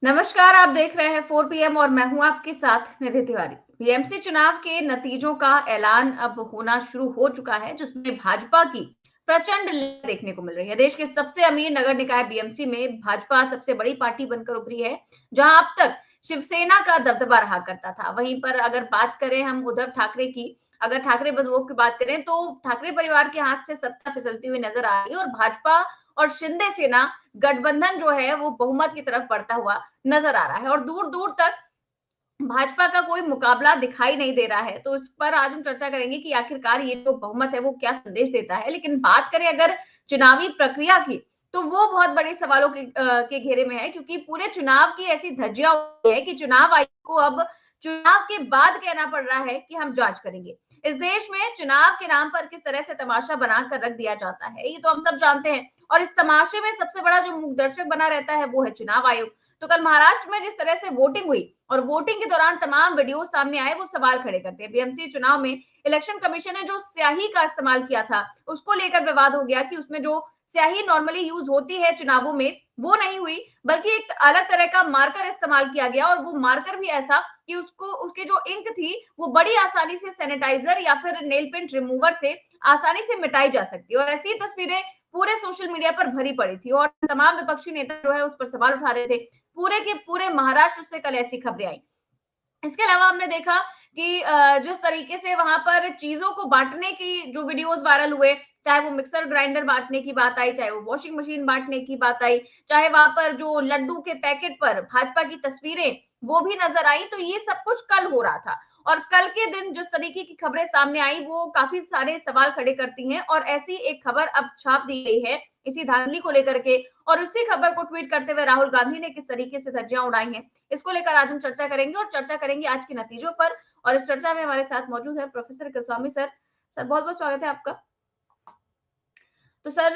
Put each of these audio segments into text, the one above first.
नमस्कार, आप देख रहे हैं 4 पीएम और मैं हूं आपके साथ निधि तिवारी। बीएमसी चुनाव के नतीजों का ऐलान अब होना शुरू हो चुका है, जिसमें भाजपा की प्रचंड लहर देखने को मिल रही है। देश के सबसे अमीर नगर निकाय बीएमसी में भाजपा सबसे बड़ी पार्टी बनकर उभरी है, जहां अब तक शिवसेना का दबदबा रहा करता था। वहीं पर अगर बात करें हम उद्धव ठाकरे की, अगर ठाकरे बंधुओं की बात करें तो ठाकरे परिवार के हाथ से सत्ता फिसलती हुई नजर आ रही है और भाजपा और शिंदे सेना गठबंधन जो है वो बहुमत की तरफ बढ़ता हुआ नजर आ रहा है और दूर दूर तक भाजपा का कोई मुकाबला दिखाई नहीं दे रहा है। तो इस पर आज हम चर्चा करेंगे कि आखिरकार ये जो बहुमत है वो क्या संदेश देता है। लेकिन बात करें अगर चुनावी प्रक्रिया की, तो वो बहुत बड़े सवालों के घेरे में है, क्योंकि पूरे चुनाव की ऐसी धज्जियां उड़ी है कि चुनाव आयोग को अब चुनाव के बाद कहना पड़ रहा है कि हम जांच करेंगे। इस देश में चुनाव के नाम पर किस तरह से तमाशा बनाकर रख दिया जाता है, ये तो हम सब जानते हैं। और इस तमाशे में सबसे बड़ा जो मूकदर्शक बना रहता है वो है चुनाव आयोग। तो कल महाराष्ट्र में जिस तरह से वोटिंग हुई और वोटिंग के दौरान तमाम वीडियो सामने आए, वो सवाल खड़े करते हैं। बीएमसी चुनाव में इलेक्शन कमीशन ने जो स्याही का इस्तेमाल किया था, उसको लेकर विवाद हो गया कि उसमें जो स्याही नॉर्मली यूज होती है चुनावों में, वो नहीं हुई, बल्कि एक अलग तरह का मार्कर इस्तेमाल किया गया और वो मार्कर भी ऐसा कि उसको उसकी जो इंक थी वो बड़ी आसानी से सैनिटाइजर या फिर नेल पेंट रिमूवर से आसानी से मिटाई जा सकती है। और ऐसी तस्वीरें पूरे सोशल मीडिया पर भरी पड़ी थी और तमाम विपक्षी नेता जो है उस पर सवाल उठा रहे थे। पूरे के पूरे महाराष्ट्र से कल ऐसी खबरें आई। इसके अलावा हमने देखा कि जिस तरीके से वहां पर चीजों को बांटने की जो वीडियोस वायरल हुए, चाहे वो मिक्सर ग्राइंडर बांटने की बात आई, चाहे वो वॉशिंग मशीन बांटने की बात आई, चाहे वहां पर जो लड्डू के पैकेट पर भाजपा की तस्वीरें वो भी नजर आई, तो ये सब कुछ कल हो रहा था। और कल के दिन जिस तरीके की खबरें सामने आई वो काफी सारे सवाल खड़े करती हैं और ऐसी एक खबर अब छाप दी गई है इसी धांधली को लेकर के। और उसी खबर को ट्वीट करते हुए राहुल गांधी ने किस तरीके से धज्जियां उड़ाई हैं, इसको लेकर आज हम चर्चा करेंगे और चर्चा करेंगे आज के नतीजों पर। और इस चर्चा में हमारे साथ मौजूद है प्रोफेसर गोस्वामी सर। सर बहुत बहुत स्वागत है आपका। तो सर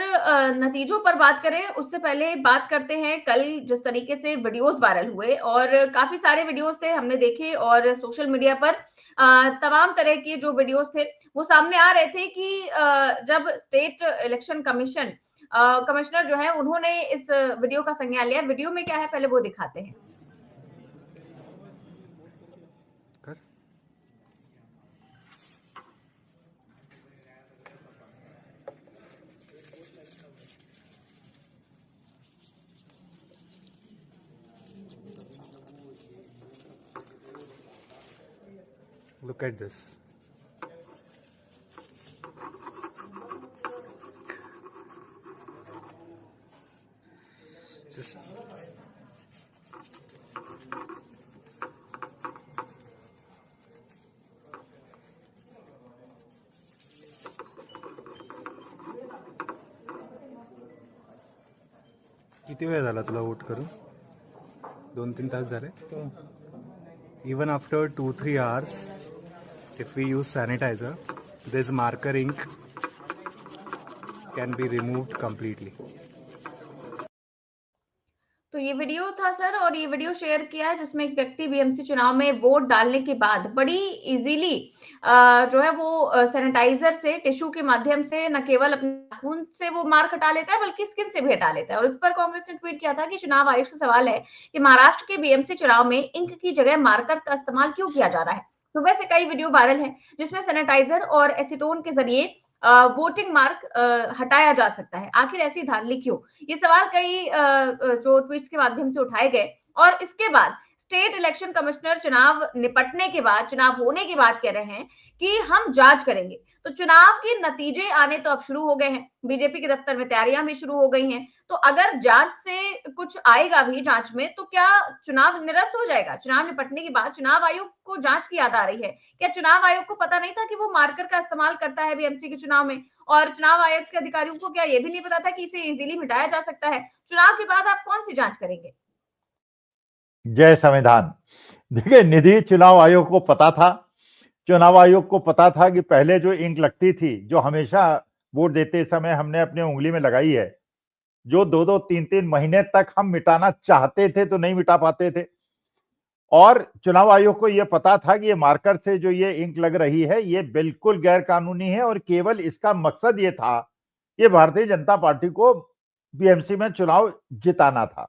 नतीजों पर बात करें उससे पहले बात करते हैं कल जिस तरीके से वीडियोस वायरल हुए और काफी सारे वीडियोस थे हमने देखे और सोशल मीडिया पर तमाम तरह के जो वीडियोस थे वो सामने आ रहे थे कि जब स्टेट इलेक्शन कमीशन कमिश्नर जो है उन्होंने इस वीडियो का संज्ञान लिया। वीडियो में क्या है पहले वो दिखाते हैं। Look at this. Just किती वेळ झाला तुला वोट करून? 2-3 तास झाले. Even after 2-3 hours, if we use sanitizer, this marker ink can be removed completely. तो ये वीडियो था सर और ये वीडियो शेयर किया है जिसमें एक व्यक्ति बीएमसी चुनाव में वोट डालने के बाद बड़ी इजीली जो है वो सैनिटाइजर से टिश्यू के माध्यम से न केवल अपने नाखून से वो मार्क हटा लेता है बल्कि स्किन से भी हटा लेता है। और इस पर कांग्रेस ने ट्वीट किया था कि चुनाव आयोग से सवाल है कि महाराष्ट्र के बीएमसी चुनाव में इंक की जगह मार्कर का इस्तेमाल क्यों किया जा रहा है। सुबह से कई वीडियो वायरल है जिसमें सैनिटाइजर और एसीटोन के जरिए वोटिंग मार्क हटाया जा सकता है। आखिर ऐसी धांधली क्यों? ये सवाल कई जो ट्वीट्स के माध्यम से उठाए गए और इसके बाद स्टेट इलेक्शन कमिश्नर चुनाव निपटने के बाद, चुनाव होने के बाद कह रहे हैं कि हम जांच करेंगे। तो चुनाव के नतीजे आने तो अब शुरू हो गए हैं। बीजेपी के दफ्तर में तैयारियां भी शुरू हो गई हैं। तो अगर जांच से कुछ आएगा भी जांच में तो क्या चुनाव निरस्त हो जाएगा? चुनाव निपटने के बाद चुनाव आयोग को जांच की याद आ रही है। क्या चुनाव आयोग को पता नहीं था कि वो मार्कर का इस्तेमाल करता है बीएमसी के चुनाव में? और चुनाव आयोग के अधिकारियों को क्या ये भी नहीं पता था कि इसे इजीली मिटाया जा सकता है? चुनाव के बाद आप कौन सी जांच करेंगे? जय संविधान। देखिए निधि, चुनाव आयोग को पता था, चुनाव आयोग को पता था कि पहले जो इंक लगती थी, जो हमेशा वोट देते समय हमने अपने उंगली में लगाई है, जो 2-2, 3-3 महीने तक हम मिटाना चाहते थे तो नहीं मिटा पाते थे। और चुनाव आयोग को यह पता था कि ये मार्कर से जो ये इंक लग रही है ये बिल्कुल गैर कानूनी है और केवल इसका मकसद ये था, ये भारतीय जनता पार्टी को बीएमसी में चुनाव जिताना था।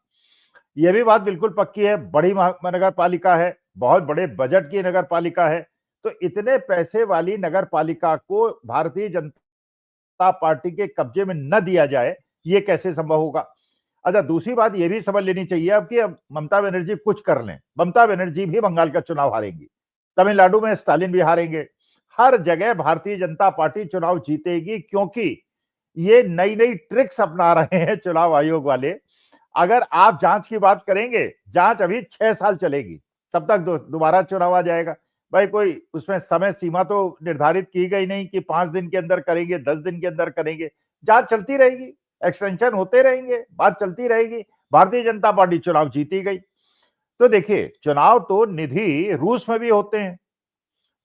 यह भी बात बिल्कुल पक्की है, बड़ी नगर पालिका है, बहुत बड़े बजट की नगर पालिका है, तो इतने पैसे वाली नगर पालिका को भारतीय जनता पार्टी के कब्जे में न दिया जाए, ये कैसे संभव होगा। अच्छा, दूसरी बात यह भी समझ लेनी चाहिए अब कि अब ममता बनर्जी कुछ कर लें, ममता बनर्जी भी बंगाल का चुनाव हारेंगी, तमिलनाडु में स्टालिन भी हारेंगे, हर जगह भारतीय जनता पार्टी चुनाव जीतेगी, क्योंकि ये नई नई ट्रिक्स अपना रहे हैं चुनाव आयोग वाले। अगर आप जांच की बात करेंगे, जांच अभी 6 साल चलेगी, तब तक दोबारा चुनाव आ जाएगा। भाई कोई उसमें समय सीमा तो निर्धारित की गई नहीं कि 5 दिन के अंदर करेंगे, 10 दिन के अंदर करेंगे, जांच चलती रहेगी, एक्सटेंशन होते रहेंगे, बात चलती रहेगी, भारतीय जनता पार्टी चुनाव जीती गई। तो देखिए, चुनाव तो निधि रूस में भी होते हैं,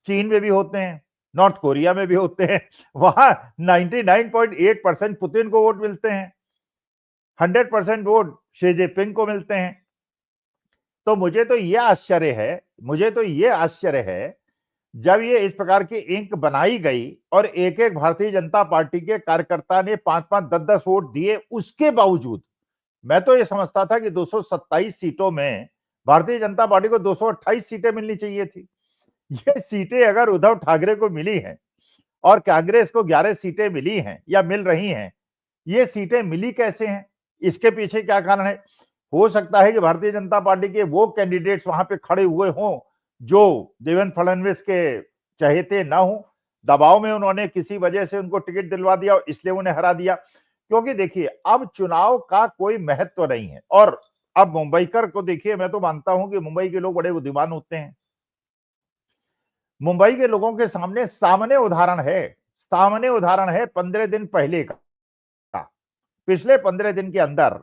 चीन में भी होते हैं, नॉर्थ कोरिया में भी होते हैं, वहां 99.8% पुतिन को वोट मिलते हैं, 100% वोट शी जिनपिंग को मिलते हैं। तो मुझे तो ये आश्चर्य है जब ये इस प्रकार की इंक बनाई गई और एक एक भारतीय जनता पार्टी के कार्यकर्ता ने 5-5, 10-10 वोट दिए, उसके बावजूद मैं तो ये समझता था कि 227 सीटों में भारतीय जनता पार्टी को 228 सीटें मिलनी चाहिए थी। ये सीटें अगर उद्धव ठाकरे को मिली हैं और कांग्रेस को 11 सीटें मिली हैं या मिल रही हैं, ये सीटें मिली कैसे हैं, इसके पीछे क्या कारण है। हो सकता है कि भारतीय जनता पार्टी के वो कैंडिडेट्स वहां पे खड़े हुए हों जो देवेंद्र फडणवीस के चहेते ना हो, दबाव में उन्होंने किसी वजह से उनको टिकट दिलवा दिया और इसलिए उन्हें हरा दिया। क्योंकि देखिए, अब चुनाव का कोई महत्व नहीं है। और अब मुंबईकर को देखिए, मैं तो मानता हूं कि मुंबई के लोग बड़े बुद्धिमान होते हैं। मुंबई के लोगों के सामने उदाहरण है 15 दिन पहले का। पिछले 15 दिन के अंदर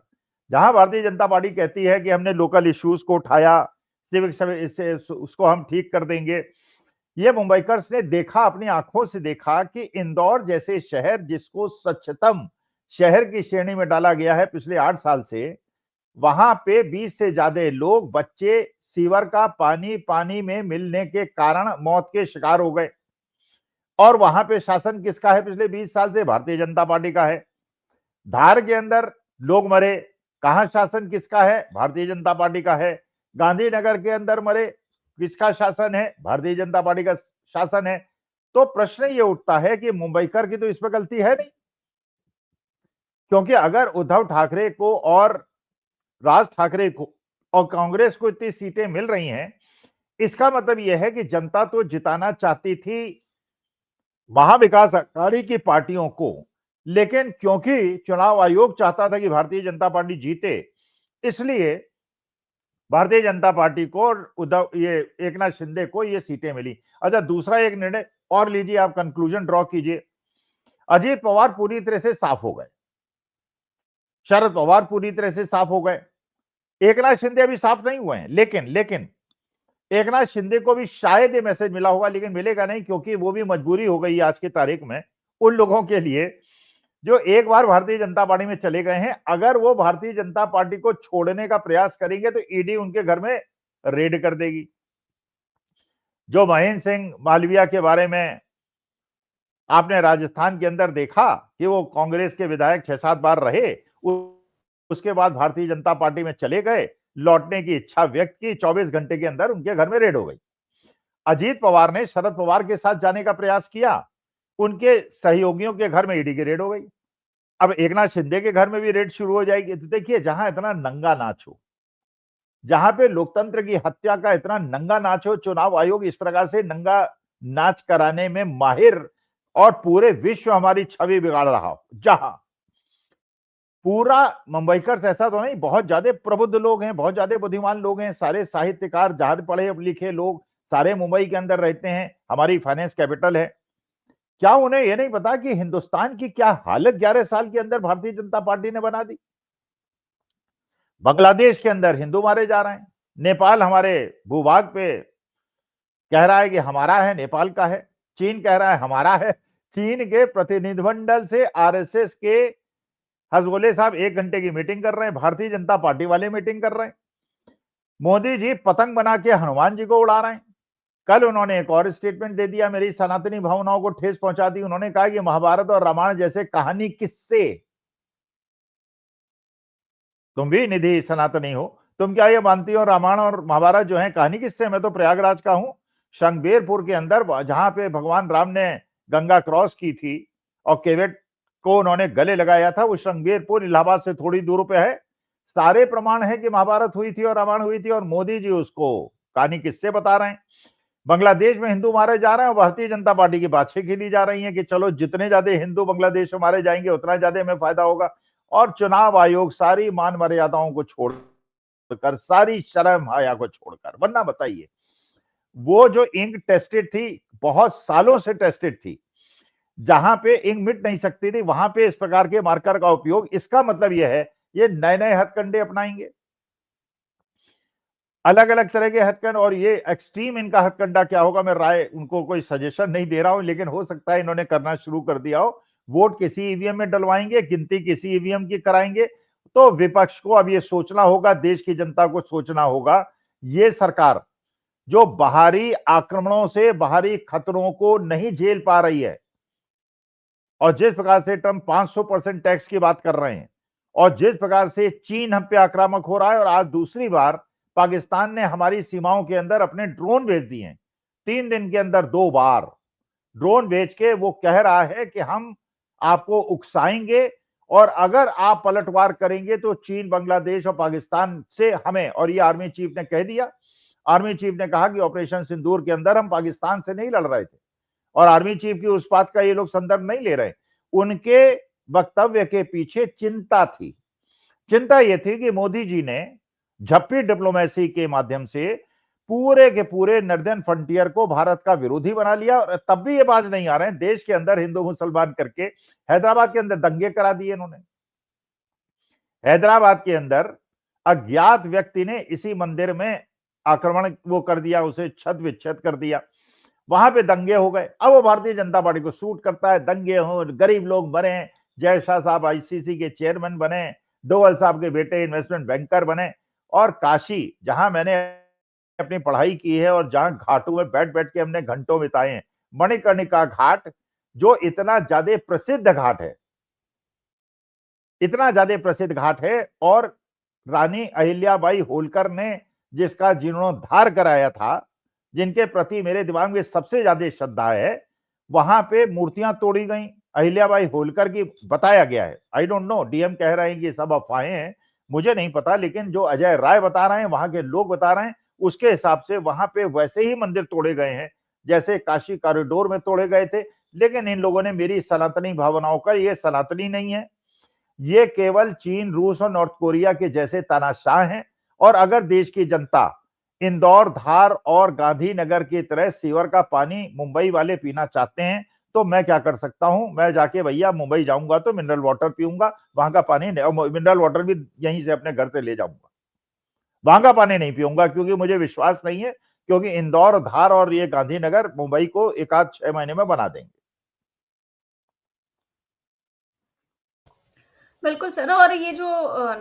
जहां भारतीय जनता पार्टी कहती है कि हमने लोकल इश्यूज को उठाया, सिविक उसको हम ठीक कर देंगे, ये मुंबईकर्स ने देखा, अपनी आंखों से देखा कि इंदौर जैसे शहर जिसको स्वच्छतम शहर की श्रेणी में डाला गया है पिछले 8 साल से, वहां पे 20 से ज्यादा लोग, बच्चे सीवर का पानी में मिलने के कारण मौत के शिकार हो गए। और वहां पे शासन किसका है पिछले 20 साल से? भारतीय जनता पार्टी का है। धार के अंदर लोग मरे, कहां शासन किसका है? भारतीय जनता पार्टी का है। गांधीनगर के अंदर मरे, किसका शासन है? भारतीय जनता पार्टी का शासन है। तो प्रश्न ये उठता है कि मुंबईकर की तो इसमें गलती है नहीं, क्योंकि अगर उद्धव ठाकरे को और राज ठाकरे को और कांग्रेस को इतनी सीटें मिल रही हैं, इसका मतलब यह है कि जनता तो जिताना चाहती थी महाविकास अघाड़ी की पार्टियों को, लेकिन क्योंकि चुनाव आयोग चाहता था कि भारतीय जनता पार्टी जीते, इसलिए भारतीय जनता पार्टी को ये एकनाथ शिंदे को ये सीटें मिली। अच्छा, दूसरा एक निर्णय और लीजिए, आप कंक्लूजन ड्रॉ कीजिए। अजीत पवार पूरी तरह से साफ हो गए, शरद पवार पूरी तरह से साफ हो गए, एकनाथ शिंदे अभी साफ नहीं हुए हैं, लेकिन एकनाथ शिंदे को भी शायद ये मैसेज मिला होगा, लेकिन मिलेगा नहीं, क्योंकि वो भी मजबूरी हो गई आज की तारीख में उन लोगों के लिए जो एक बार भारतीय जनता पार्टी में चले गए हैं। अगर वो भारतीय जनता पार्टी को छोड़ने का प्रयास करेंगे तो ईडी उनके घर में रेड कर देगी। जो महेंद्र सिंह मालविया के बारे में आपने राजस्थान के अंदर देखा कि वो कांग्रेस के विधायक 6-7 बार रहे, उसके बाद भारतीय जनता पार्टी में चले गए, लौटने की इच्छा व्यक्त की, 24 घंटे के अंदर उनके घर में रेड हो गई। अजीत पवार ने शरद पवार के साथ जाने का प्रयास किया, उनके सहयोगियों के घर में ईडी की रेड हो गई। अब एकनाथ शिंदे के घर में भी रेड शुरू हो जाएगी। तो देखिए, जहां इतना नंगा नाच हो, जहां पे लोकतंत्र की हत्या का इतना नंगा नाच हो, चुनाव आयोग इस प्रकार से नंगा नाच कराने में माहिर और पूरे विश्व हमारी छवि बिगाड़ रहा हो, जहां पूरा मुंबईकर ऐसा तो नहीं, बहुत ज्यादा प्रबुद्ध लोग हैं, बहुत ज्यादा बुद्धिमान लोग हैं, सारे साहित्यकार, जहां पढ़े लिखे लोग सारे मुंबई के अंदर रहते हैं, हमारी फाइनेंस कैपिटल है। क्या उन्हें यह नहीं पता कि हिंदुस्तान की क्या हालत 11 साल के अंदर भारतीय जनता पार्टी ने बना दी? बांग्लादेश के अंदर हिंदू मारे जा रहे हैं, नेपाल हमारे भूभाग पे कह रहा है कि हमारा है, नेपाल का है, चीन कह रहा है हमारा है। चीन के प्रतिनिधिमंडल से आरएसएस के हजबोले साहब 1 घंटे की मीटिंग कर रहे हैं, भारतीय जनता पार्टी वाले मीटिंग कर रहे हैं। मोदी जी पतंग बना के हनुमान जी को उड़ा रहे हैं। कल उन्होंने एक और स्टेटमेंट दे दिया, मेरी सनातनी भावनाओं को ठेस पहुंचा दी। उन्होंने कहा कि महाभारत और रामायण जैसे कहानी किससे, तुम भी निधि सनातनी हो, तुम क्या ये मानती हो रामायण और महाभारत जो है कहानी किससे? मैं तो प्रयागराज का हूं, श्रृंगेरपुर के अंदर, जहां पे भगवान राम ने गंगा क्रॉस की थी और केवट को उन्होंने गले लगाया था, वो श्रृंगेरपुर इलाहाबाद से थोड़ी दूर पे है। सारे प्रमाण है कि महाभारत हुई थी और रामायण हुई थी, और मोदी जी उसको कहानी किससे बता रहे हैं। बांग्लादेश में हिंदू मारे जा रहे हैं और भारतीय जनता पार्टी की बातें खेली जा रही हैं कि चलो जितने ज्यादा हिंदू बांग्लादेश में मारे जाएंगे उतना ज्यादा हमें फायदा होगा। और चुनाव आयोग सारी मान मर्यादाओं को छोड़कर, सारी शर्म हया को छोड़कर, वरना बताइए, वो जो इंक टेस्टेड थी, बहुत सालों से टेस्टेड थी, जहां पे इंक मिट नहीं सकती थी, वहां पे इस प्रकार के मार्कर का उपयोग, इसका मतलब यह है ये नए नए हथकंडे अपनाएंगे, अलग अलग तरह के हथकंड। और ये एक्सट्रीम इनका हथकंडा क्या होगा, मैं राय उनको कोई सजेशन नहीं दे रहा हूं, लेकिन हो सकता है इन्होंने करना शुरू कर दिया हो। वोट किसी ईवीएम में डलवाएंगे, गिनती किसी ईवीएम की कराएंगे। तो विपक्ष को अब ये सोचना होगा, देश की जनता को सोचना होगा, ये सरकार जो बाहरी आक्रमणों से, बाहरी खतरों को नहीं झेल पा रही है, और जिस प्रकार से ट्रंप 500% टैक्स की बात कर रहे हैं, और जिस प्रकार से चीन हम पे आक्रामक हो रहा है, और आज दूसरी बार पाकिस्तान ने हमारी सीमाओं के अंदर अपने ड्रोन भेज दिए हैं, 3 दिन के अंदर 2 बार ड्रोन भेज के वो कह रहा है कि हम आपको उकसाएंगे, और अगर आप पलटवार करेंगे तो चीन, बांग्लादेश और पाकिस्तान से हमें, और ये आर्मी चीफ ने कह दिया, आर्मी चीफ ने कहा कि ऑपरेशन सिंदूर के अंदर हम पाकिस्तान से नहीं लड़ रहे थे, और आर्मी चीफ की उस बात का ये लोग संदर्भ नहीं ले रहे। उनके वक्तव्य के पीछे चिंता थी, चिंता ये थी कि मोदी जी ने झप्पी डिप्लोमेसी के माध्यम से पूरे के पूरे नॉर्दर्न फ्रंटियर को भारत का विरोधी बना लिया, और तब भी ये बाज नहीं आ रहे हैं, देश के अंदर हिंदू मुसलमान करके हैदराबाद के अंदर दंगे करा दिए इन्होंने। हैदराबाद के अंदर अज्ञात व्यक्ति ने इसी मंदिर में आक्रमण वो कर दिया, उसे छत विच्छेद कर दिया, वहां पे दंगे हो गए। अब वो भारतीय जनता पार्टी को सूट करता है, दंगे हो, गरीब लोग मरे, जय शाह साहब आईसीसी के चेयरमैन बने, डोवल साहब के बेटे इन्वेस्टमेंट बैंकर बने, और काशी जहां मैंने अपनी पढ़ाई की है और जहां घाटों में बैठ बैठ के हमने घंटों बिताए हैं, मणिकर्णिका घाट जो इतना ज्यादा प्रसिद्ध घाट है, इतना ज्यादा प्रसिद्ध घाट है, और रानी अहिल्याबाई होलकर ने जिसका जीर्णोद्धार कराया था, जिनके प्रति मेरे दिमाग में सबसे ज्यादा श्रद्धा है, वहां पे मूर्तियां तोड़ी गई अहिल्याबाई होलकर की, बताया गया है। आई डोंट नो, डीएम कह रहे हैं कि सब अफवाहें हैं, मुझे नहीं पता, लेकिन जो अजय राय बता रहे हैं, वहां के लोग बता रहे हैं, उसके हिसाब से वहां पे वैसे ही मंदिर तोड़े गए हैं जैसे काशी कॉरिडोर में तोड़े गए थे। लेकिन इन लोगों ने मेरी सनातनी भावनाओं का, ये सनातनी नहीं है, ये केवल चीन, रूस और नॉर्थ कोरिया के जैसे तानाशाह हैं। और अगर देश की जनता इंदौर, धार और गांधीनगर की तरह सीवर का पानी मुंबई वाले पीना चाहते हैं, तो मैं क्या कर सकता हूं, मैं जाके भैया मुंबई जाऊंगा तो मिनरल वाटर पीऊंगा, वहां का पानी, मिनरल वाटर भी यहीं से अपने घर से ले जाऊंगा, वहां का पानी नहीं पीऊंगा, क्योंकि मुझे विश्वास नहीं है, क्योंकि इंदौर, धार और ये गांधीनगर मुंबई को 1-6 महीने में बना देंगे। बिल्कुल सर, और ये जो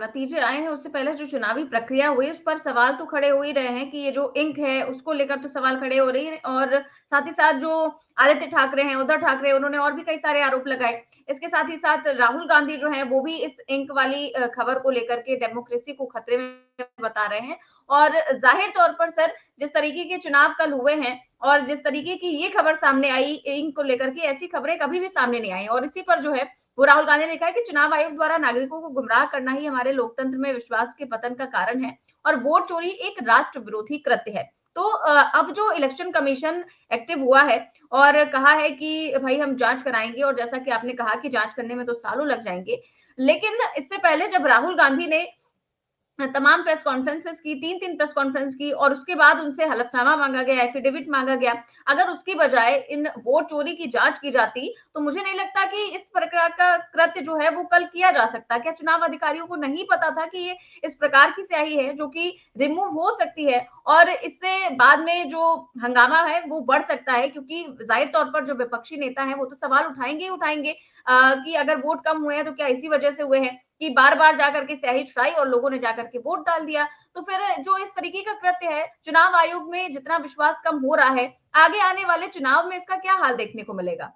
नतीजे आए हैं उससे पहले जो चुनावी प्रक्रिया हुई उस पर सवाल तो खड़े हो ही रहे हैं कि ये जो इंक है उसको लेकर तो सवाल खड़े हो रही है, और साथ ही साथ जो आदित्य ठाकरे हैं, उद्धव ठाकरे, उन्होंने और भी कई सारे आरोप लगाए। इसके साथ ही साथ राहुल गांधी जो है वो भी इस इंक वाली खबर को लेकर के डेमोक्रेसी को खतरे में बता रहे हैं। और जाहिर तौर पर सर, जिस तरीके के चुनाव कल हुए हैं और जिस तरीके की ये खबर सामने आई इंक को लेकर के, ऐसी खबरें कभी भी सामने नहीं आई, और इसी पर जो है वो राहुल गांधी ने कहा कि चुनाव आयोग द्वारा नागरिकों को गुमराह करना ही हमारे लोकतंत्र में विश्वास के पतन का कारण है, और वोट चोरी एक राष्ट्र विरोधी कृत्य है। तो अब जो इलेक्शन कमीशन एक्टिव हुआ है और कहा है कि भाई हम जांच कराएंगे, और जैसा कि आपने कहा कि जांच करने में तो सालों लग जाएंगे, लेकिन इससे पहले जब राहुल गांधी ने तमाम प्रेस कॉन्फ्रेंसेस की, 3-3 प्रेस कॉन्फ्रेंस की, और उसके बाद उनसे हलफनामा मांगा गया, एफिडेविट मांगा गया। अगर उसकी बजाय इन वोट चोरी की जांच की जाती, तो मुझे नहीं लगता कि इस प्रकार का कृत्य जो है वो कल किया जा सकता। क्या चुनाव अधिकारियों को नहीं पता था कि ये इस प्रकार की स्याही है जो कि रिमूव हो सकती है, और इससे बाद में जो हंगामा है वो बढ़ सकता है, क्योंकि जाहिर तौर पर जो विपक्षी नेता है वो तो सवाल उठाएंगे ही उठाएंगे कि अगर वोट कम हुए हैं तो क्या इसी वजह से हुए हैं कि बार-बार जाकर के स्याही छुड़ाई और लोगों ने जाकर के वोट डाल दिया। तो फिर जो इस तरीके का कृत्य है, चुनाव आयोग में जितना विश्वास कम हो रहा है, आगे आने वाले चुनाव में इसका क्या हाल देखने को मिलेगा?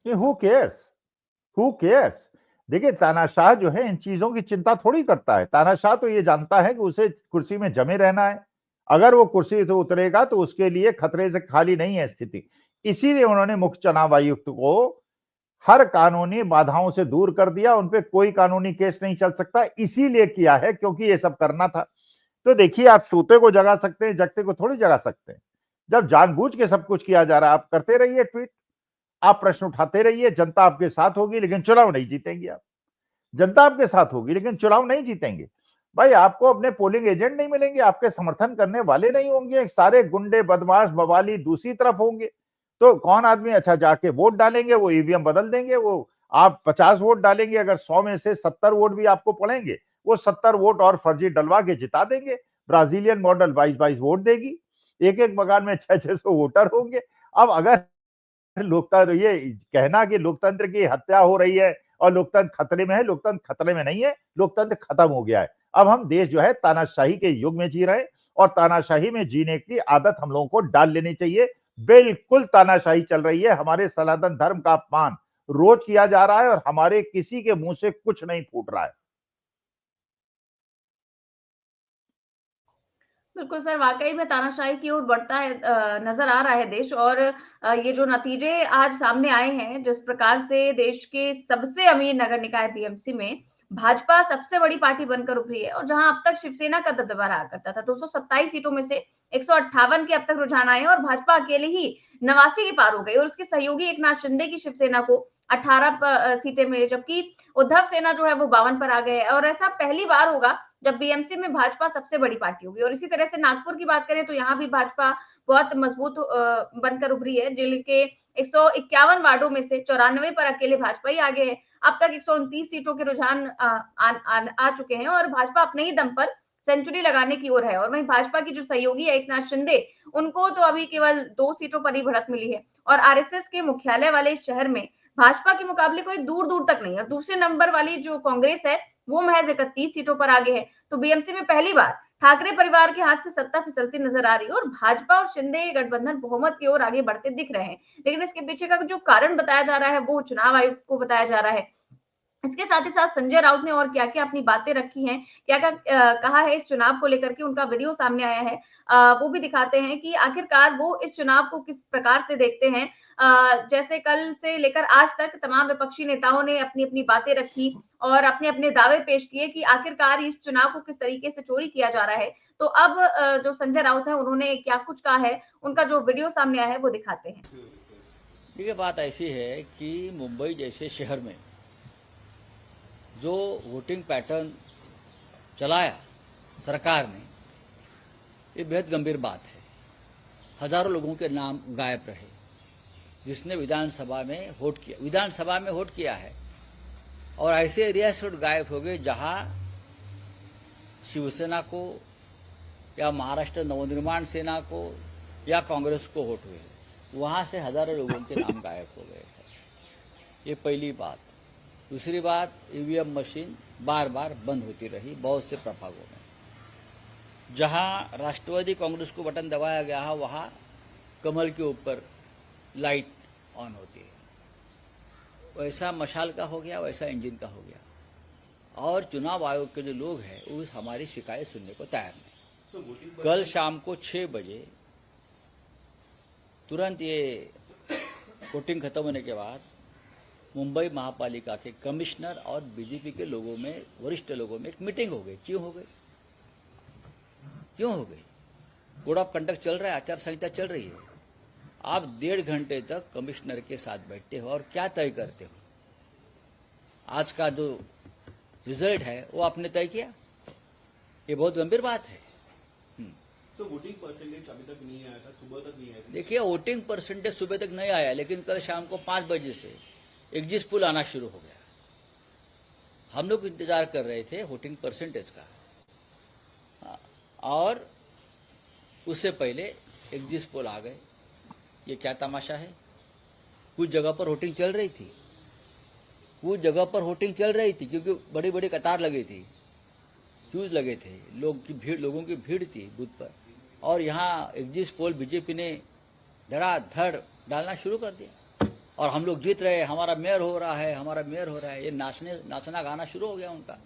Who cares, who cares. देखिए तानाशाह जो है इन चीजों की चिंता थोड़ी करता है। तानाशाह तो ये जानता है कि उसे कुर्सी में जमे रहना है, अगर वो कुर्सी से उतरेगा तो उसके लिए खतरे से खाली नहीं है स्थिति। इसीलिए उन्होंने मुख्य चुनाव आयुक्त को हर कानूनी बाधाओं से दूर कर दिया, उनपे कोई कानूनी केस नहीं चल सकता, इसीलिए किया है क्योंकि ये सब करना था। तो देखिए आप सूते को जगा सकते हैं, जगते को थोड़ी जगा सकते हैं। जब जानबूझ के सब कुछ किया जा रहा है, आप करते रहिए ट्वीट, आप प्रश्न उठाते रहिए, जनता आपके साथ होगी लेकिन चुनाव नहीं जीतेंगे आप। जनता आपके साथ होगी लेकिन चुनाव नहीं जीतेंगे। भाई आपको अपने पोलिंग एजेंट नहीं मिलेंगे, आपके समर्थन करने वाले नहीं होंगे, सारे गुंडे बदमाश बवाली दूसरी तरफ होंगे। तो कौन आदमी अच्छा जाके वोट डालेंगे, वो ईवीएम बदल देंगे। वो आप 50 वोट डालेंगे, अगर 100 में से 70 वोट भी आपको पड़ेंगे, वो 70 वोट और फर्जी डलवा के जिता देंगे। ब्राजीलियन मॉडल 22-22 वोट देगी, एक एक मकान में 600 वोटर होंगे। अब अगर लोकतंत्र, ये कहना कि लोकतंत्र की हत्या हो रही है और लोकतंत्र खतरे में है, लोकतंत्र खतरे में नहीं है, लोकतंत्र खत्म हो गया है। अब हम देश जो है तानाशाही के युग में जी रहे हैं और तानाशाही में जीने की आदत हम लोगों को डाल लेनी चाहिए। बिल्कुल तानाशाही चल रही है, हमारे सनातन धर्म का अपमान रोज किया जा रहा है और हमारे किसी के मुंह से कुछ नहीं फूट रहा है। बिल्कुल सर, वाकई में तानाशाही की ओर बढ़ता है नजर आ रहा है देश। और ये जो नतीजे आज सामने आए हैं, जिस प्रकार से देश के सबसे अमीर नगर निकाय बीएमसी में भाजपा सबसे बड़ी पार्टी बनकर उभरी है, और जहां अब तक शिवसेना का दबदबा रहा करता था, 227 सीटों में से 158 के अब तक रुझान आए और भाजपा अकेले ही 89 के पार हो गई और उसके सहयोगी एकनाथ शिंदे की शिवसेना को 18 सीटें मिली, जबकि उद्धव सेना जो है वो 52 पर आ गए। और ऐसा पहली बार होगा जब बीएमसी में भाजपा सबसे बड़ी पार्टी होगी। और इसी तरह से नागपुर की बात करें तो यहाँ भी भाजपा बहुत मजबूत बनकर उभरी है। जिले के 151 वार्डों में से 94 पर अकेले भाजपा ही आगे है। अब तक 129 सीटों के रुझान आ चुके हैं और भाजपा अपने ही दम पर सेंचुरी लगाने की ओर है। और वहीं भाजपा की जो सहयोगी है एकनाथ शिंदे, उनको तो अभी केवल 2 सीटों पर ही बढ़त मिली है। और आरएसएस के मुख्यालय वाले इस शहर में भाजपा के मुकाबले कोई दूर दूर तक नहीं है। दूसरे नंबर वाली जो कांग्रेस है वो महज 31 सीटों पर आगे है। तो बीएमसी में पहली बार ठाकरे परिवार के हाथ से सत्ता फिसलती नजर आ रही है और भाजपा और शिंदे गठबंधन बहुमत की ओर आगे बढ़ते दिख रहे हैं। लेकिन इसके पीछे का जो कारण बताया जा रहा है वो चुनाव आयोग को बताया जा रहा है। इसके साथ ही साथ संजय राउत ने और क्या-क्या अपनी बातें रखी हैं, क्या-क्या कहा है इस चुनाव को लेकर के, उनका वीडियो सामने आया है। वो भी दिखाते हैं कि आखिरकार वो इस चुनाव को किस प्रकार से देखते हैं। जैसे कल से लेकर आज तक तमाम विपक्षी नेताओं ने अपनी-अपनी बातें रखी और अपने-अपने दावे पेश किए कि आखिरकार इस चुनाव को किस तरीके से चोरी किया जा रहा है। तो अब जो संजय राउत हैं उन्होंने क्या कुछ कहा है, उनका जो वीडियो सामने आया है वो दिखाते हैं। देखिए, बात ऐसी है कि मुंबई जैसे शहर में जो वोटिंग पैटर्न चलाया सरकार ने, ये बेहद गंभीर बात है। हजारों लोगों के नाम गायब रहे जिसने विधानसभा में वोट किया है, और ऐसे एरिया से गायब हो गए जहां शिवसेना को या महाराष्ट्र नवनिर्माण सेना को या कांग्रेस को वोट हुए, वहां से हजारों लोगों के नाम गायब हो गए। ये पहली बात। दूसरी बात, ईवीएम मशीन बार बार बंद होती रही बहुत से प्रभागों में। जहां राष्ट्रवादी कांग्रेस को बटन दबाया गया है वहां कमल के ऊपर लाइट ऑन होती है। वैसा मशाल का हो गया, वैसा इंजन का हो गया। और चुनाव आयोग के जो लोग हैं वो हमारी शिकायत सुनने को तैयार नहीं। कल शाम को 6 बजे तुरंत ये वोटिंग खत्म होने के बाद मुंबई महापालिका के कमिश्नर और बीजेपी के लोगों में, वरिष्ठ लोगों में एक मीटिंग हो गई। क्यों हो गई? कोड ऑफ कंडक्ट चल रहा है, आचार संहिता चल रही है। आप 1.5 घंटे तक कमिश्नर के साथ बैठते हो और क्या तय करते हो? आज का जो रिजल्ट है वो आपने तय किया। ये बहुत गंभीर बात है। वोटिंग परसेंटेज अभी तक नहीं आया था, सुबह तक नहीं आया था। देखिए, वोटिंग परसेंटेज सुबह तक नहीं आया, लेकिन कल शाम को 5 बजे से एग्जिट पोल आना शुरू हो गया। हम लोग इंतजार कर रहे थे वोटिंग परसेंटेज का, और उससे पहले एग्जिट पोल आ गए। ये क्या तमाशा है? कुछ जगह पर वोटिंग चल रही थी, क्योंकि बड़ी बड़ी कतार लगी थी, क्यूज लगे थे, लोगों की भीड़ थी बूथ पर। और यहाँ एग्जिट पोल बीजेपी ने धड़ाधड़ डालना शुरू कर दिया। और हम लोग जीत रहे हैं, हमारा मेयर हो रहा है, हमारा मेयर हो रहा है, ये नाचना गाना शुरू हो गया उनका।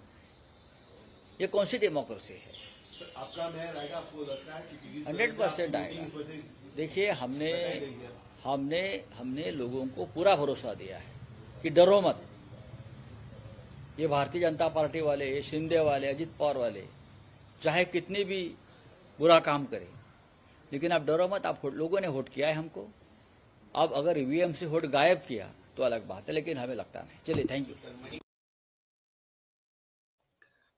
ये कौन सी डेमोक्रेसी है? सर, आपका मेयर आएगा, आपको लगता है कि 100% आएगा। देखिए, हमने लोगों को पूरा भरोसा दिया है कि डरो मत। ये भारतीय जनता पार्टी वाले, ये शिंदे वाले, अजित पवार वाले चाहे कितनी भी बुरा काम करें, लेकिन आप डरो मत। आप लोगों ने वोट किया है हमको। अब अगर ईवीएम से वोट गायब किया तो अलग बात है, लेकिन हमें लगता नहीं। चलिए, थैंक यू।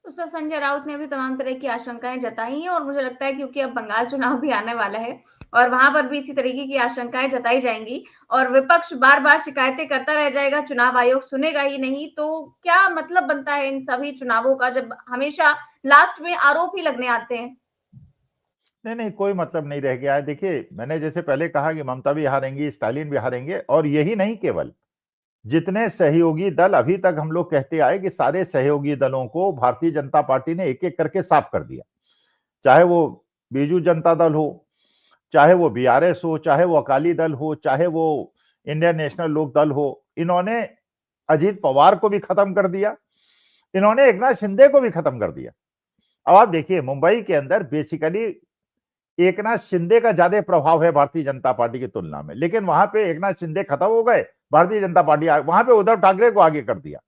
तो सर, संजय राउत ने भी तमाम तरह की आशंकाएं जताई हैं और मुझे लगता है क्योंकि अब बंगाल चुनाव भी आने वाला है और वहां पर भी इसी तरीके की आशंकाएं जताई जाएंगी और विपक्ष बार बार शिकायतें करता रह जाएगा, चुनाव आयोग सुनेगा ही नहीं, तो क्या मतलब बनता है इन सभी चुनावों का जब हमेशा लास्ट में आरोप ही लगने आते हैं? नहीं, कोई मतलब नहीं रह गया है। देखिए, मैंने जैसे पहले कहा कि ममता भी हारेंगी, स्टालिन भी हारेंगे, और यही नहीं, केवल जितने सहयोगी दल अभी तक हम लोग कहते आए कि सारे सहयोगी दलों को भारतीय जनता पार्टी ने एक एक करके साफ कर दिया। चाहे वो बीजू जनता दल हो, चाहे वो बीआरएस हो, चाहे वो अकाली दल हो, चाहे वो इंडियन नेशनल लोक दल हो, इन्होंने अजीत पवार को भी खत्म कर दिया, इन्होंने एकनाथ शिंदे को भी खत्म कर दिया। अब आप देखिए, मुंबई के अंदर बेसिकली एकनाथ शिंदे का ज्यादा प्रभाव है भारतीय जनता पार्टी की तुलना में, लेकिन वहां पे एकनाथ शिंदे खत्म हो गए, भारतीय जनता पार्टी वहां पे उद्धव ठाकरे को आगे कर दिया,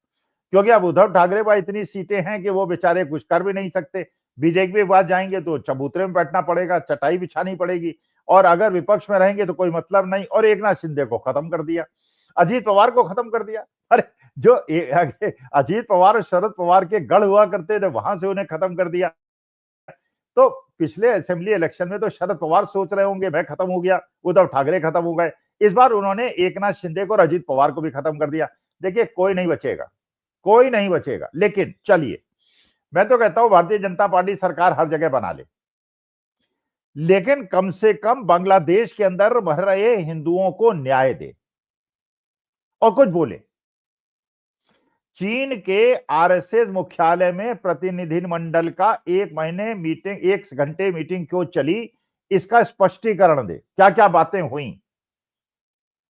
क्योंकि अब उद्धव ठाकरे पास इतनी सीटें हैं कि वो बेचारे कुछ कर भी नहीं सकते। बीजेपी के पास जाएंगे तो चबूतरे में बैठना पड़ेगा, चटाई बिछानी पड़ेगी, और अगर विपक्ष में रहेंगे तो कोई मतलब नहीं। और एकनाथ शिंदे को खत्म कर दिया, अजीत पवार को खत्म कर दिया। अरे, जो अजीत पवार और शरद पवार के गढ़ हुआ करते थे, वहां से उन्हें खत्म कर दिया। तो पिछले असेंबली इलेक्शन में तो शरद पवार सोच रहे होंगे मैं खत्म हो गया, उद्धव ठाकरे खत्म हो गए। इस बार उन्होंने एकनाथ शिंदे को और अजीत पवार को भी खत्म कर दिया। देखिए, कोई नहीं बचेगा, कोई नहीं बचेगा। लेकिन चलिए, मैं तो कहता हूं भारतीय जनता पार्टी सरकार हर जगह बना ले, लेकिन कम से कम बांग्लादेश के अंदर मर रहे हिंदुओं को न्याय दे और कुछ बोले। चीन के आरएसएस मुख्यालय में प्रतिनिधिमंडल का 1 घंटे मीटिंग क्यों चली, इसका स्पष्टीकरण दे। क्या क्या बातें हुई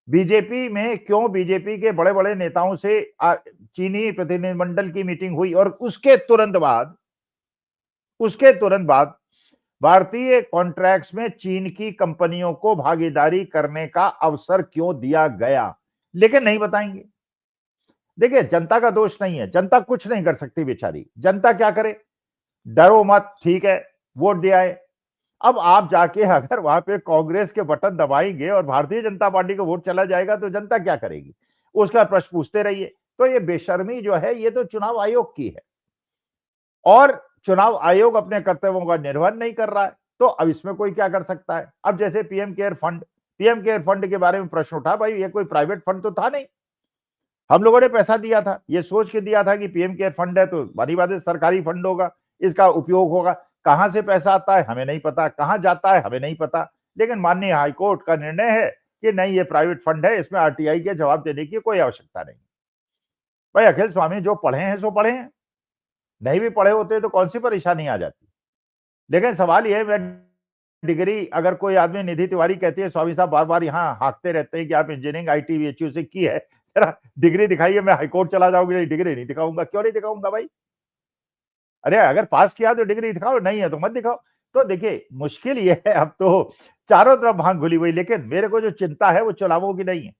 बीजेपी में, क्यों बीजेपी के बड़े बड़े नेताओं से चीनी प्रतिनिधिमंडल की मीटिंग हुई, और उसके तुरंत बाद भारतीय कॉन्ट्रैक्ट्स में चीन की कंपनियों को भागीदारी करने का अवसर क्यों दिया गया, लेकिन नहीं बताएंगे। देखिए, जनता का दोष नहीं है, जनता कुछ नहीं कर सकती बेचारी। जनता क्या करे, डरो मत, ठीक है, वोट दिया है। अब आप जाके अगर वहां पे कांग्रेस के बटन दबाएंगे और भारतीय जनता पार्टी को वोट चला जाएगा तो जनता क्या करेगी, उसका प्रश्न पूछते रहिए। तो ये बेशर्मी जो है, ये तो चुनाव आयोग की है, और चुनाव आयोग अपने कर्तव्यों का निर्वहन नहीं कर रहा है, तो अब इसमें कोई क्या कर सकता है। अब जैसे पीएम केयर फंड के बारे में प्रश्न उठा, भाई ये कोई प्राइवेट फंड तो था नहीं, हम लोगों ने पैसा दिया था, ये सोच के दिया था कि पीएम केयर फंड है तो बड़ी बात है सरकारी फंड होगा, इसका उपयोग होगा। कहां से पैसा आता है हमें नहीं पता, कहां जाता है हमें नहीं पता, लेकिन माननीय हाईकोर्ट का निर्णय है कि नहीं, ये प्राइवेट फंड है, इसमें आरटीआई के जवाब देने की कोई आवश्यकता नहीं। भाई अखिल स्वामी जो पढ़े हैं सो पढ़े हैं, नहीं भी पढ़े होते तो कौन सी परेशानी आ जाती। लेकिन सवाल यह है, मैं डिग्री, अगर कोई आदमी, निधि तिवारी कहती है स्वामी साहब बार बार यहाँ हाँकते रहते हैं कि आप इंजीनियरिंग आईटी बीएचयू से की है, जरा डिग्री दिखाइए, मैं हाईकोर्ट चला जाऊंगी, डिग्री नहीं दिखाऊंगा। क्यों नहीं दिखाऊंगा भाई, अरे अगर पास किया तो डिग्री दिखाओ, नहीं है तो मत दिखाओ। तो देखिए, मुश्किल ये है, अब तो चारों तरफ भांग घुली हुई। लेकिन मेरे को जो चिंता है वो चुनावों की नहीं है,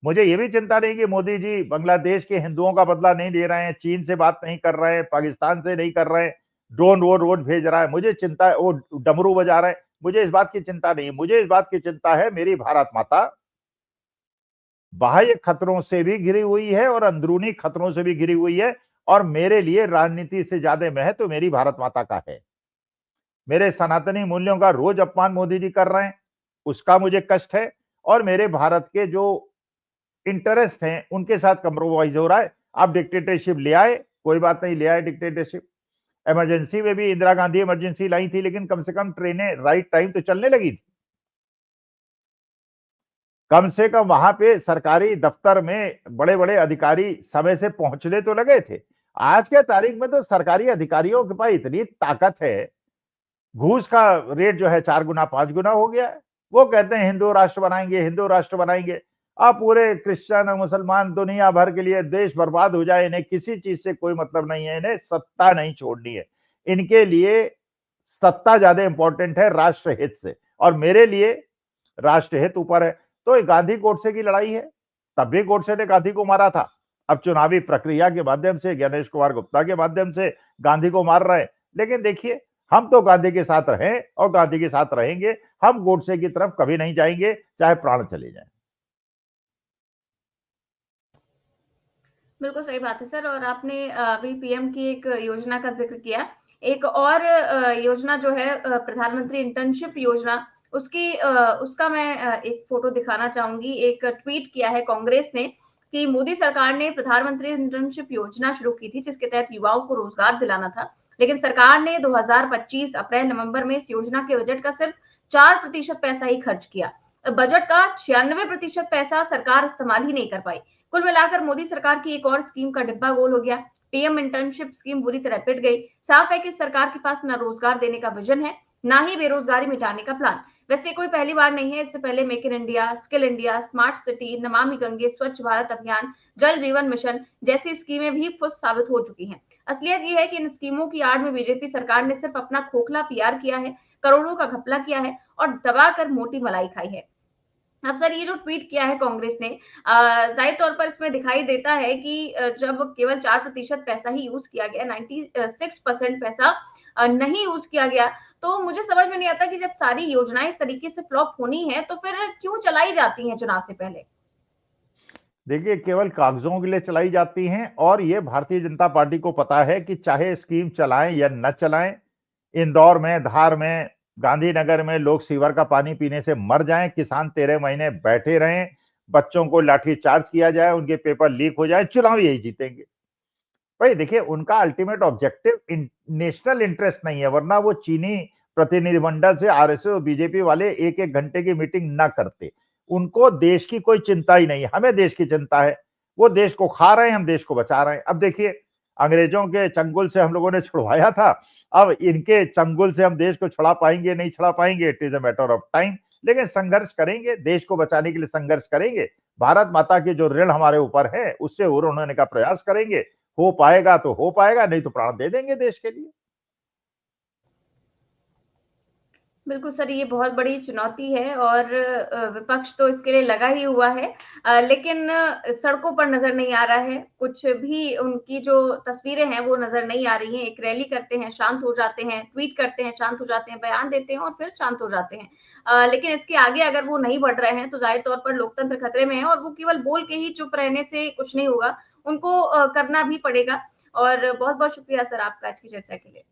मुझे ये भी चिंता नहीं कि मोदी जी बांग्लादेश के हिंदुओं का बदला नहीं ले रहे हैं, चीन से बात नहीं कर रहे हैं, पाकिस्तान से नहीं कर रहे हैं, ड्रोन वो रोज भेज रहा है, मुझे चिंता है, वो डमरू बजा रहे हैं, मुझे इस बात की चिंता नहीं है। मुझे इस बात की चिंता है, मेरी भारत माता बाह्य खतरों से भी घिरी हुई है और अंदरूनी खतरों से भी घिरी हुई है, और मेरे लिए राजनीति से ज्यादा महत्व तो मेरी भारत माता का है। मेरे सनातनी मूल्यों का रोज अपमान मोदी जी कर रहे हैं, उसका मुझे कष्ट है, और मेरे भारत के जो इंटरेस्ट हैं उनके साथ कंप्रोमाइज हो रहा है। आप डिक्टेटरशिप ले आए, कोई बात नहीं, ले आए डिक्टेटरशिप। इमरजेंसी में भी इंदिरा गांधी इमरजेंसी लाई थी, लेकिन कम से कम ट्रेनें राइट टाइम तो चलने लगी थी, कम से कम वहां पे सरकारी दफ्तर में बड़े बड़े अधिकारी समय से पहुंचने तो लगे थे। आज के तारीख में तो सरकारी अधिकारियों के पास इतनी ताकत है, घूस का रेट जो है 4 गुना 5 गुना हो गया है। वो कहते हैं हिंदू राष्ट्र बनाएंगे, हिंदू राष्ट्र बनाएंगे। अब पूरे क्रिश्चियन और मुसलमान दुनिया भर के लिए देश बर्बाद हो जाए, इन्हें किसी चीज से कोई मतलब नहीं है, इन्हें सत्ता नहीं छोड़नी है, इनके लिए सत्ता ज्यादा इंपॉर्टेंट है राष्ट्र हित से, और मेरे लिए राष्ट्र हित ऊपर है। तो गांधी गोडसे की लड़ाई है, तब भी गोडसे ने गांधी को मारा था, अब चुनावी प्रक्रिया के माध्यम से गणेश कुमार गुप्ता के माध्यम से गांधी को मार रहे हैं। लेकिन देखिए, हम तो गांधी के साथ रहे और गांधी के साथ रहेंगे, हम गोडसे की तरफ कभी नहीं जाएंगे, चाहे प्राण चले जाएं। बिल्कुल सही बात है सर। और आपने अभी पीएम की एक योजना का जिक्र किया। एक और योजना जो है प्रधानमंत्री इंटर्नशिप योजना, उसका मैं एक फोटो दिखाना चाहूंगी। एक ट्वीट किया है कांग्रेस ने कि मोदी सरकार ने प्रधानमंत्री इंटर्नशिप योजना शुरू की थी, जिसके तहत युवाओं को रोजगार दिलाना था। लेकिन सरकार ने 2025 अप्रैल नवंबर में इस योजना के बजट का सिर्फ 4% पैसा ही खर्च किया। बजट का 96% पैसा सरकार इस्तेमाल ही नहीं कर पाई। कुल मिलाकर मोदी सरकार की एक और स्कीम का डिब्बा गोल हो गया। पीएम इंटर्नशिप स्कीम बुरी तरह पिट गई। साफ है कि सरकार के पास न रोजगार देने का विजन है, ना ही बेरोजगारी मिटाने का प्लान। वैसे कोई पहली बार नहीं है, इससे पहले make in India, skill India, smart city, Namami Gange, स्वच्छ भारत अभियान, जल जीवन मिशन जैसी स्कीमें भी फुस साबित हो चुकी हैं। असलियत यह है कि इन स्कीमों की आड़ में बीजेपी सरकार ने सिर्फ अपना खोखला पीआर किया है, करोड़ों का घपला किया है और दबाकर मोटी मलाई खाई है। अब सर, ये जो ट्वीट किया है कांग्रेस ने, जाहिर तौर पर इसमें दिखाई देता है कि जब केवल 4% पैसा ही यूज किया गया, 96% पैसा नहीं यूज किया गया, तो मुझे समझ में नहीं आता कि जब सारी योजनाएं इस तरीके से फ्लॉप होनी है तो फिर क्यों चलाई जाती हैं चुनाव से पहले। देखिए, केवल कागजों के लिए चलाई जाती हैं, और ये भारतीय जनता पार्टी को पता है कि चाहे स्कीम चलाएं या न चलाएं, इंदौर में, धार में, गांधीनगर में लोग सीवर का पानी पीने से मर जाएं, किसान 13 महीने बैठे रहें, बच्चों को लाठीचार्ज किया जाए, उनके पेपर लीक हो जाए, चुनाव यही जीतेंगे। भाई देखिए, उनका अल्टीमेट ऑब्जेक्टिव नेशनल इंटरेस्ट नहीं है, वरना वो चीनी प्रतिनिधिमंडल से आरएसएस और बीजेपी वाले एक एक घंटे की मीटिंग ना करते। उनको देश की कोई चिंता ही नहीं है, हमें देश की चिंता है। वो देश को खा रहे हैं, हम देश को बचा रहे हैं। अब देखिए, अंग्रेजों के चंगुल से हम लोगों ने छुड़वाया था, अब इनके चंगुल से हम देश को छुड़ा पाएंगे नहीं छुड़ा पाएंगे, it is a matter of time. लेकिन संघर्ष करेंगे, देश को बचाने के लिए संघर्ष करेंगे, भारत माता के जो ऋण हमारे ऊपर है उससे उन्नति होने का प्रयास करेंगे। हो पाएगा तो हो पाएगा, नहीं तो प्राण दे देंगे देश के लिए। बिल्कुल सर, ये बहुत बड़ी चुनौती है और विपक्ष तो इसके लिए लगा ही हुआ है। लेकिन सड़कों पर नज़र नहीं आ रहा है, कुछ भी उनकी जो तस्वीरें हैं वो नज़र नहीं आ रही हैं। एक रैली करते हैं, शांत हो जाते हैं, ट्वीट करते हैं, शांत हो जाते हैं, बयान देते हैं और फिर शांत हो जाते हैं। लेकिन इसके आगे अगर वो नहीं बढ़ रहे हैं तो ज़ाहिर तौर पर लोकतंत्र खतरे में है और वो केवल बोल के ही चुप रहने से कुछ नहीं होगा, उनको करना भी पड़ेगा। और बहुत-बहुत शुक्रिया सर आपका आज की चर्चा के लिए।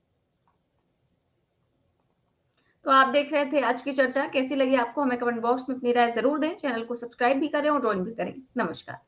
तो आप देख रहे थे आज की चर्चा। कैसी लगी आपको? हमें कमेंट बॉक्स में अपनी राय ज़रूर दें। चैनल को सब्सक्राइब भी करें और जॉइन भी करें। नमस्कार।